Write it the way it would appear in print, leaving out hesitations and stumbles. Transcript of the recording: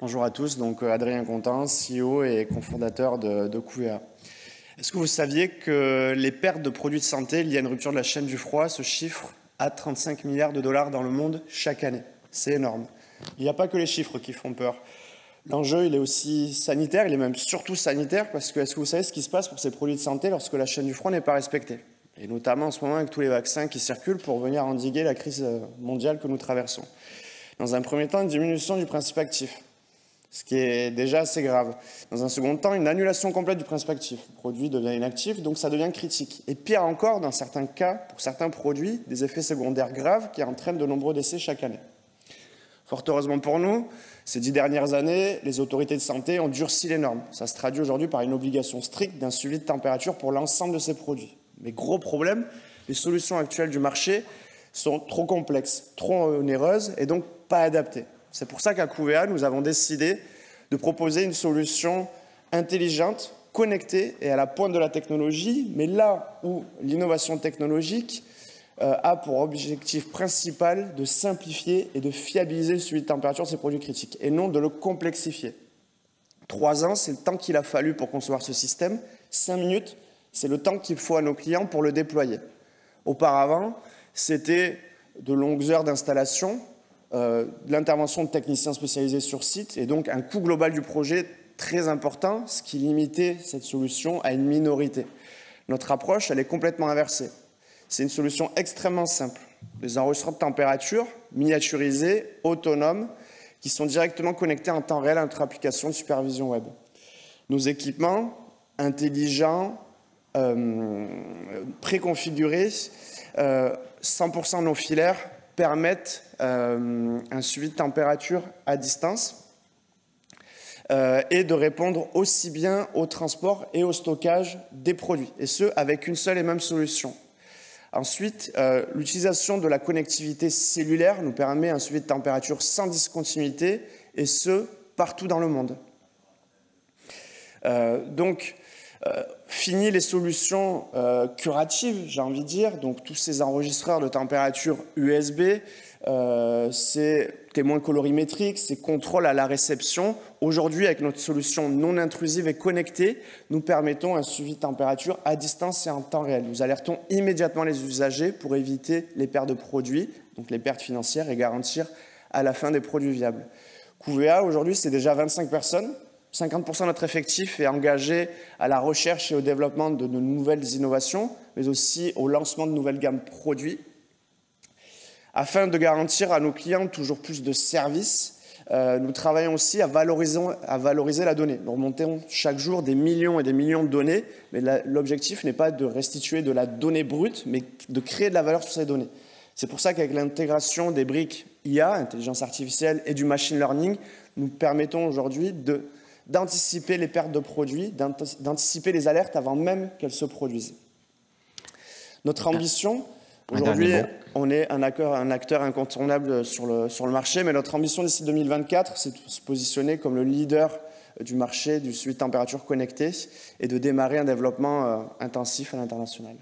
Bonjour à tous, donc Adrien Contant, CEO et cofondateur de Couvea. Est-ce que vous saviez que les pertes de produits de santé liées à une rupture de la chaîne du froid se chiffrent à 35 milliards de dollars dans le monde chaque année? C'est énorme. Il n'y a pas que les chiffres qui font peur. L'enjeu, il est aussi sanitaire, il est même surtout sanitaire, parce que est-ce que vous savez ce qui se passe pour ces produits de santé lorsque la chaîne du froid n'est pas respectée? Et notamment en ce moment avec tous les vaccins qui circulent pour venir endiguer la crise mondiale que nous traversons. Dans un premier temps, une diminution du principe actif, ce qui est déjà assez grave. Dans un second temps, une annulation complète du principe actif. Le produit devient inactif, donc ça devient critique. Et pire encore, dans certains cas, pour certains produits, des effets secondaires graves qui entraînent de nombreux décès chaque année. Fort heureusement pour nous, ces 10 dernières années, les autorités de santé ont durci les normes. Ça se traduit aujourd'hui par une obligation stricte d'un suivi de température pour l'ensemble de ces produits. Mais gros problème, les solutions actuelles du marché sont trop complexes, trop onéreuses et donc pas adaptées. C'est pour ça qu'à Couvea, nous avons décidé de proposer une solution intelligente, connectée et à la pointe de la technologie, mais là où l'innovation technologique a pour objectif principal de simplifier et de fiabiliser le suivi de température de ces produits critiques, et non de le complexifier. 3 ans, c'est le temps qu'il a fallu pour concevoir ce système. 5 minutes, c'est le temps qu'il faut à nos clients pour le déployer. Auparavant, c'était de longues heures d'installation, de l'intervention de techniciens spécialisés sur site et donc un coût global du projet très important, ce qui limitait cette solution à une minorité. Notre approche, elle est complètement inversée. C'est une solution extrêmement simple. Des enregistreurs de température miniaturisés, autonomes, qui sont directement connectés en temps réel à notre application de supervision web. Nos équipements intelligents, préconfigurés, 100% non filaires, permettent un suivi de température à distance et de répondre aussi bien au transport et au stockage des produits, et ce, avec une seule et même solution. Ensuite, l'utilisation de la connectivité cellulaire nous permet un suivi de température sans discontinuité, et ce, partout dans le monde. Fini les solutions curatives, j'ai envie de dire, donc tous ces enregistreurs de température USB, ces témoins colorimétriques, ces contrôles à la réception. Aujourd'hui, avec notre solution non intrusive et connectée, nous permettons un suivi de température à distance et en temps réel. Nous alertons immédiatement les usagers pour éviter les pertes de produits, donc les pertes financières, et garantir à la fin des produits viables. Couvea, aujourd'hui, c'est déjà 25 personnes. 50% de notre effectif est engagé à la recherche et au développement de nouvelles innovations, mais aussi au lancement de nouvelles gammes produits. Afin de garantir à nos clients toujours plus de services, nous travaillons aussi à valoriser la donnée. Nous remontons chaque jour des millions et des millions de données, mais l'objectif n'est pas de restituer de la donnée brute, mais de créer de la valeur sur ces données. C'est pour ça qu'avec l'intégration des briques IA, intelligence artificielle, et du machine learning, nous permettons aujourd'hui d'anticiper les pertes de produits, d'anticiper les alertes avant même qu'elles se produisent. Notre ambition, aujourd'hui, on est un acteur incontournable sur le marché, mais notre ambition d'ici 2024, c'est de se positionner comme le leader du marché du suivi de température connectée et de démarrer un développement intensif à l'international.